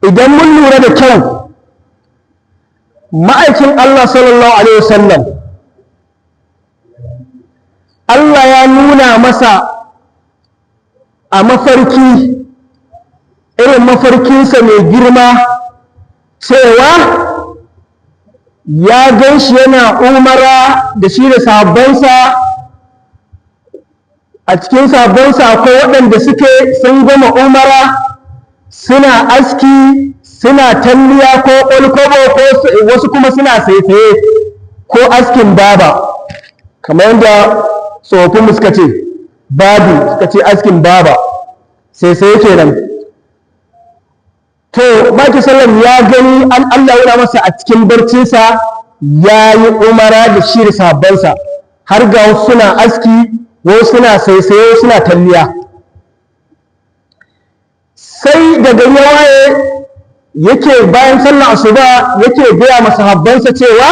idan mun lura da kyau, ma'aikin Allah sallallahu alaihi wasallam Allah ya nuna masa a mafarki irin mafarkinsa mai girma cewa ya gan shi yana umara da shi da sahabbansa. A cikin sahabbansa akwai waɗanda suke sun gama umara suna aski, suna talliya ko ƙwalƙwabo, ko wasu kuma suna saisaye ko askin baba, kamar yadda tsofaffin suka ce babu, suka ce askin baba, saisaye kenan. To baki sallam ya gani an Allah ya masa a cikin barcinsa ya yi umara da shi da sahabbansa, har ga wasu suna aski, wasu suna saisaye, suna talliya. Sai da gari ya waye yake bayan sallar asuba yake gaya masa sahabbansa cewa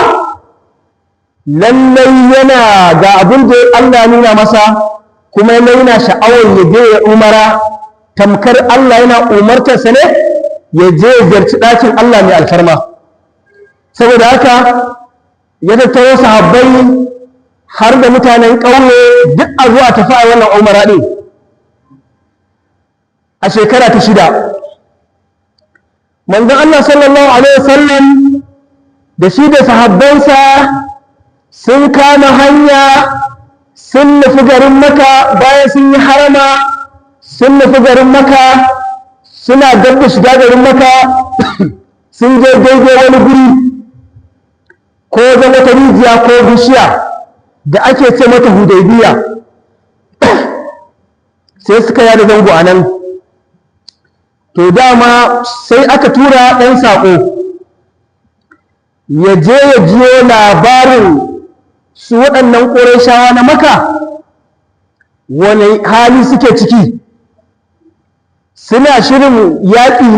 lallai yana ga abin da Allah nuna masa, kuma yana sha'awar ya je ya umara, tamkar Allah yana umartarsa ne ya je ya ziyarci ɗakin Allah mai alfarma. Saboda haka ya tattaro sahabbai har da mutanen ƙauye duk a zuwa tafi a wannan umara ɗin a shekara ta 6. Manzon Allah sallallahu alaihi wasallam da shi da sahabbansa sun kama hanya sun nufi garin Makka. Bayan sun yi harama sun nufi garin Makka, suna gab da shiga garin Makka sun je daidai wani guri ko da wata rijiya ko bishiya da ake ce mata Hudaybiya. Sai suka yada zango a nan. To dama sai aka tura ɗan saƙo ya je ya jiyo labarin su waɗannan ƙurayshawa na Makka wani hali suke ciki, suna shirin yaƙi